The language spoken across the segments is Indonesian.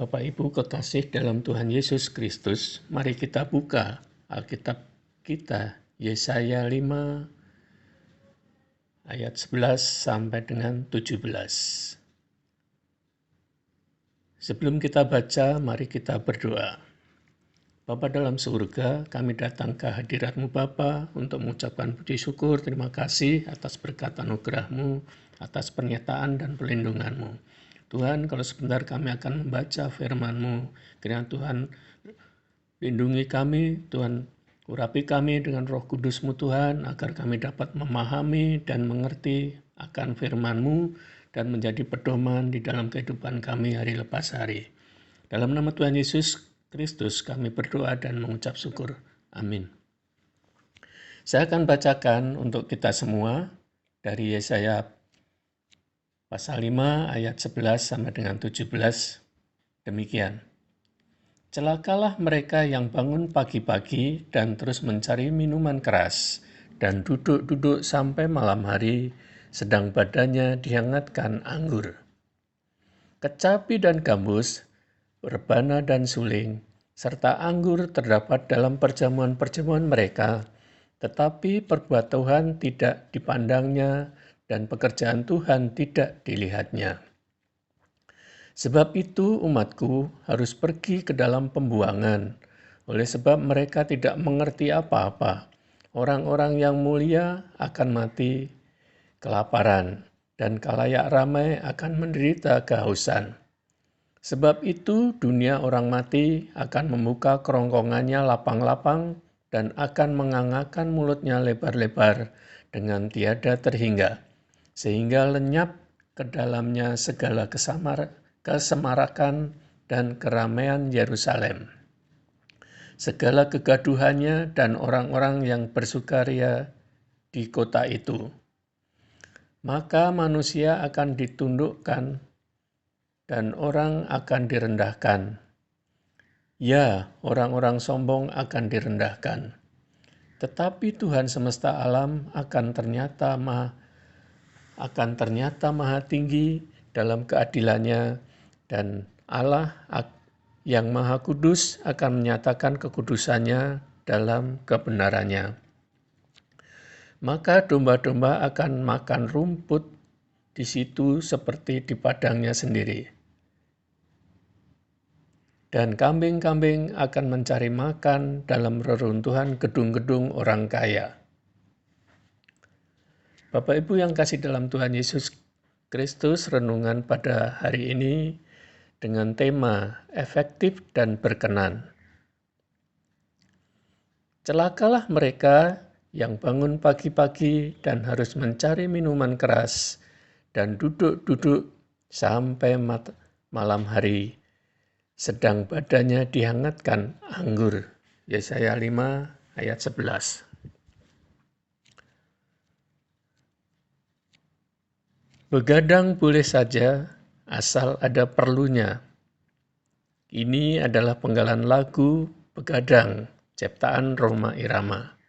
Bapak Ibu kekasih dalam Tuhan Yesus Kristus, mari kita buka Alkitab kita, Yesaya 5 ayat 11 sampai dengan 17. Sebelum kita baca, mari kita berdoa. Bapa dalam surga, kami datang ke hadirat-Mu Bapa untuk mengucapkan puji syukur, terima kasih atas berkat anugerah-Mu, atas pernyataan dan perlindungan-Mu. Tuhan, kalau sebentar kami akan membaca firman-Mu, kiranya Tuhan lindungi kami, Tuhan urapi kami dengan Roh Kudus-Mu Tuhan, agar kami dapat memahami dan mengerti akan firman-Mu dan menjadi pedoman di dalam kehidupan kami hari lepas hari. Dalam nama Tuhan Yesus Kristus kami berdoa dan mengucap syukur. Amin. Saya akan bacakan untuk kita semua dari Yesaya pasal 5 ayat 11 sampai dengan 17. Demikian. Celakalah mereka yang bangun pagi-pagi dan terus mencari minuman keras dan duduk-duduk sampai malam hari, sedang badannya dihangatkan anggur. Kecapi dan gambus, rebana dan suling, serta anggur terdapat dalam perjamuan-perjamuan mereka, tetapi perbuatan Tuhan tidak dipandangnya dan pekerjaan Tuhan tidak dilihatnya. Sebab itu umatku harus pergi ke dalam pembuangan, oleh sebab mereka tidak mengerti apa-apa. Orang-orang yang mulia akan mati kelaparan, dan kalayak ramai akan menderita kehausan. Sebab itu dunia orang mati akan membuka kerongkongannya lapang-lapang dan akan mengangakkan mulutnya lebar-lebar dengan tiada terhingga, sehingga lenyap ke dalamnya segala kesemarakan dan keramaian Yerusalem, segala kegaduhannya dan orang-orang yang bersukaria di kota itu. Maka manusia akan ditundukkan dan orang akan direndahkan. Ya, orang-orang sombong akan direndahkan. Tetapi Tuhan semesta alam akan ternyata maha tinggi dalam keadilannya, dan Allah yang maha kudus akan menyatakan kekudusannya dalam kebenarannya. Maka domba-domba akan makan rumput di situ seperti di padangnya sendiri. Dan kambing-kambing akan mencari makan dalam reruntuhan gedung-gedung orang kaya. Bapak Ibu yang kasih dalam Tuhan Yesus Kristus, renungan pada hari ini dengan tema efektif dan berkenan. Celakalah mereka yang bangun pagi-pagi dan harus mencari minuman keras dan duduk-duduk sampai malam hari, sedang badannya dihangatkan anggur. Yesaya 5 ayat 11. Begadang boleh saja, asal ada perlunya. Ini adalah penggalan lagu Begadang, ciptaan Rhoma Irama,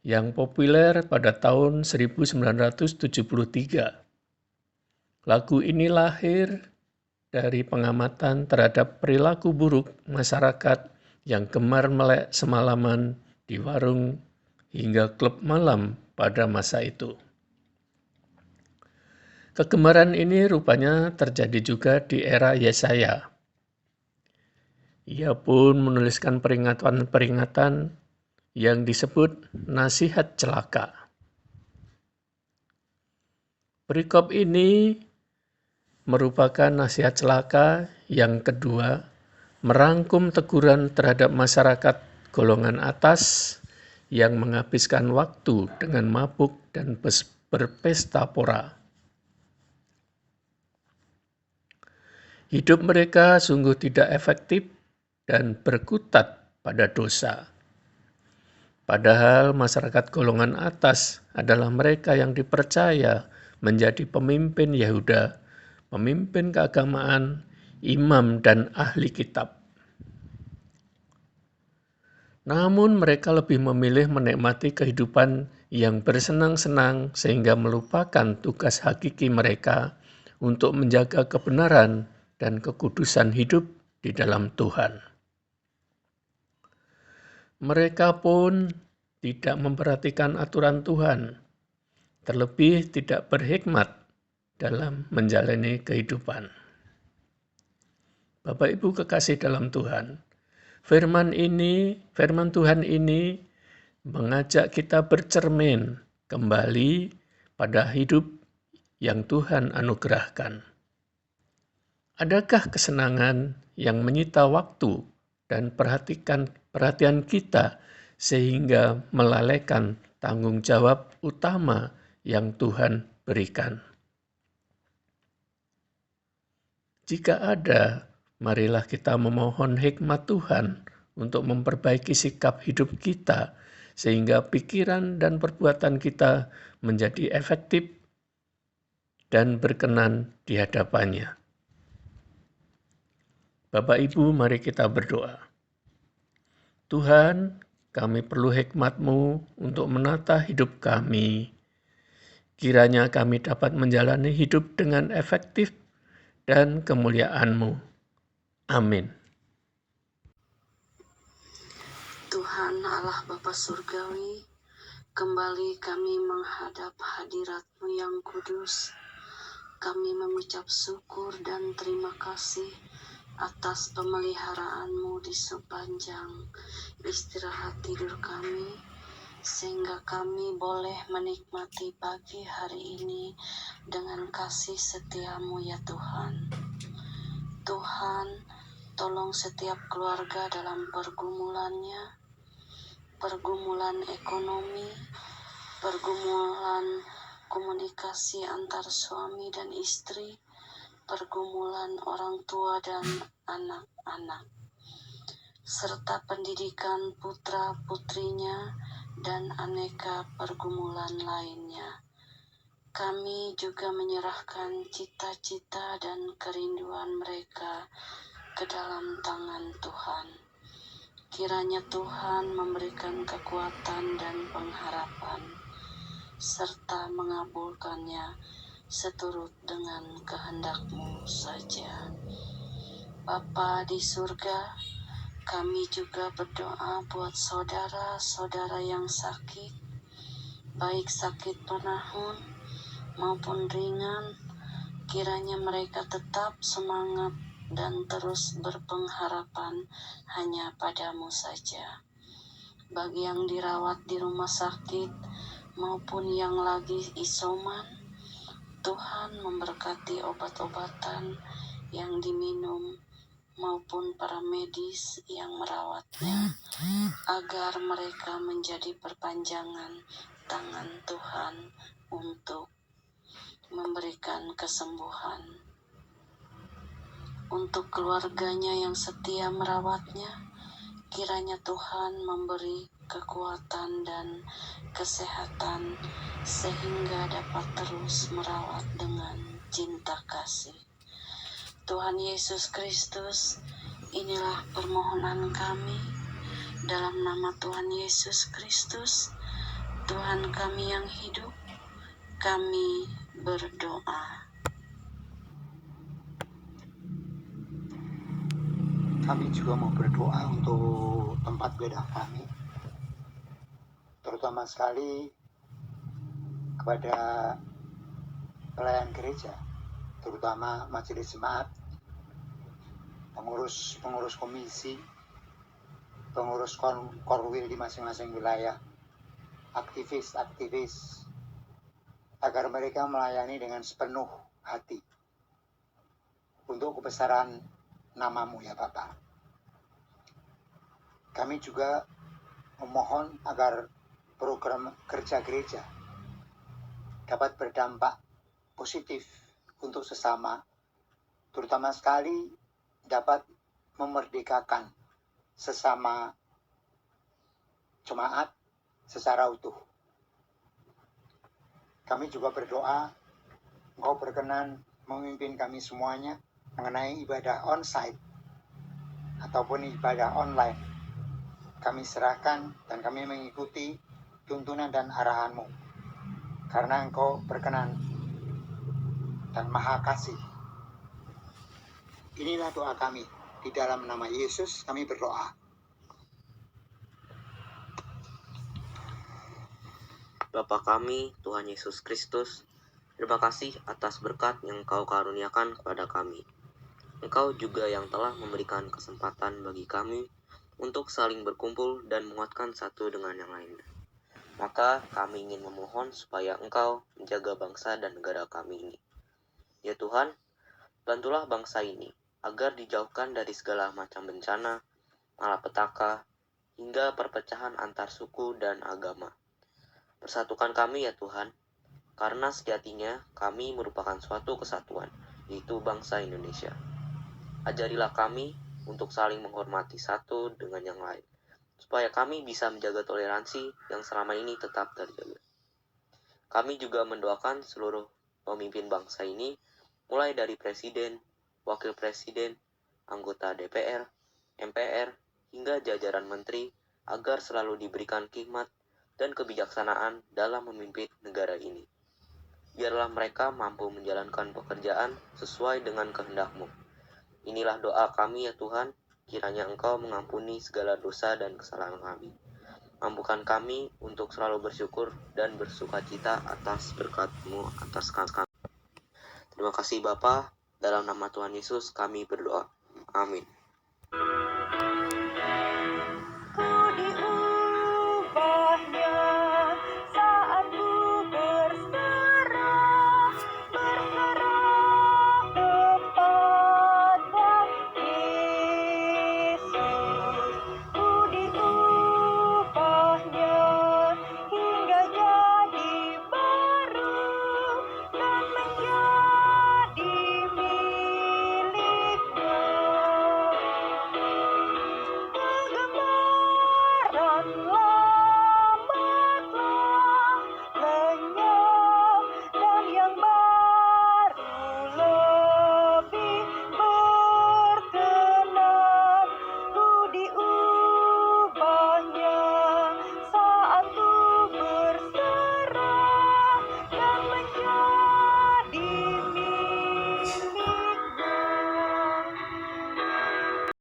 yang populer pada tahun 1973. Lagu ini lahir dari pengamatan terhadap perilaku buruk masyarakat yang gemar melek semalaman di warung hingga klub malam pada masa itu. Kegemaran ini rupanya terjadi juga di era Yesaya. Ia pun menuliskan peringatan-peringatan yang disebut nasihat celaka. Perikop ini merupakan nasihat celaka yang kedua, merangkum teguran terhadap masyarakat golongan atas yang menghabiskan waktu dengan mabuk dan berpesta pora. Hidup mereka sungguh tidak efektif dan berkutat pada dosa. Padahal masyarakat golongan atas adalah mereka yang dipercaya menjadi pemimpin Yehuda, pemimpin keagamaan, imam, dan ahli kitab. Namun mereka lebih memilih menikmati kehidupan yang bersenang-senang sehingga melupakan tugas hakiki mereka untuk menjaga kebenaran dan kekudusan hidup di dalam Tuhan. Mereka pun tidak memperhatikan aturan Tuhan, terlebih tidak berhikmat dalam menjalani kehidupan. Bapak Ibu kekasih dalam Tuhan, firman Tuhan ini mengajak kita bercermin kembali pada hidup yang Tuhan anugerahkan. Adakah kesenangan yang menyita waktu dan perhatian kita sehingga melalaikan tanggung jawab utama yang Tuhan berikan? Jika ada, marilah kita memohon hikmat Tuhan untuk memperbaiki sikap hidup kita sehingga pikiran dan perbuatan kita menjadi efektif dan berkenan di hadapannya. Bapak Ibu, mari kita berdoa. Tuhan, kami perlu hikmat-Mu untuk menata hidup kami. Kiranya kami dapat menjalani hidup dengan efektif dan kemuliaan-Mu. Amin. Tuhan Allah Bapa Surgawi, kembali kami menghadap hadirat-Mu yang kudus. Kami mengucap syukur dan terima kasih atas pemeliharaan-Mu di sepanjang istirahat tidur kami, sehingga kami boleh menikmati pagi hari ini dengan kasih setia-Mu ya Tuhan. Tuhan, tolong setiap keluarga dalam pergumulannya, pergumulan ekonomi, pergumulan komunikasi antar suami dan istri, pergumulan orang tua dan anak-anak, serta pendidikan putra-putrinya dan aneka pergumulan lainnya. Kami juga menyerahkan cita-cita dan kerinduan mereka ke dalam tangan Tuhan. Kiranya Tuhan memberikan kekuatan dan pengharapan, serta mengabulkannya seturut dengan kehendak-Mu saja. Bapa di surga, kami juga berdoa buat saudara-saudara yang sakit, baik sakit penahun maupun ringan. Kiranya mereka tetap semangat dan terus berpengharapan hanya pada-Mu saja. Bagi yang dirawat di rumah sakit maupun yang lagi isoman, Tuhan memberkati obat-obatan yang diminum maupun para medis yang merawatnya, agar mereka menjadi perpanjangan tangan Tuhan untuk memberikan kesembuhan. Untuk keluarganya yang setia merawatnya, kiranya Tuhan memberi kekuatan dan kesehatan sehingga dapat terus merawat dengan cinta kasih. Tuhan Yesus Kristus, inilah permohonan kami dalam nama Tuhan Yesus Kristus, Tuhan kami yang hidup. Kami berdoa. Kami juga mau berdoa untuk tempat ibadah kami, terutama sekali kepada pelayan gereja, terutama majelis jemaat, pengurus komisi, pengurus korwil di masing-masing wilayah, aktivis, agar mereka melayani dengan sepenuh hati untuk kebesaran nama-Mu ya Bapa. Kami juga memohon agar program kerja gereja dapat berdampak positif untuk sesama, terutama sekali dapat memerdekakan sesama jemaat secara utuh. Kami juga berdoa, Engkau berkenan memimpin kami semuanya mengenai ibadah on-site ataupun ibadah online. Kami serahkan dan kami mengikuti tuntunan dan arahan-Mu, karena Engkau berkenan dan maha kasih. Inilah doa kami. Di dalam nama Yesus kami berdoa. Bapa kami, Tuhan Yesus Kristus, terima kasih atas berkat yang Engkau karuniakan kepada kami. Engkau juga yang telah memberikan kesempatan bagi kami untuk saling berkumpul dan menguatkan satu dengan yang lainnya. Maka kami ingin memohon supaya Engkau menjaga bangsa dan negara kami ini. Ya Tuhan, bantulah bangsa ini agar dijauhkan dari segala macam bencana, malapetaka, hingga perpecahan antar suku dan agama. Persatukan kami ya Tuhan, karena sejatinya kami merupakan suatu kesatuan, yaitu bangsa Indonesia. Ajarilah kami untuk saling menghormati satu dengan yang lain, supaya kami bisa menjaga toleransi yang selama ini tetap terjaga. Kami juga mendoakan seluruh pemimpin bangsa ini, mulai dari presiden, wakil presiden, anggota DPR, MPR, hingga jajaran menteri, agar selalu diberikan hikmat dan kebijaksanaan dalam memimpin negara ini. Biarlah mereka mampu menjalankan pekerjaan sesuai dengan kehendak-Mu. Inilah doa kami ya Tuhan, kiranya Engkau mengampuni segala dosa dan kesalahan kami. Mampukan kami untuk selalu bersyukur dan bersukacita atas berkat-Mu atas kami. Terima kasih Bapa, dalam nama Tuhan Yesus kami berdoa. Amin.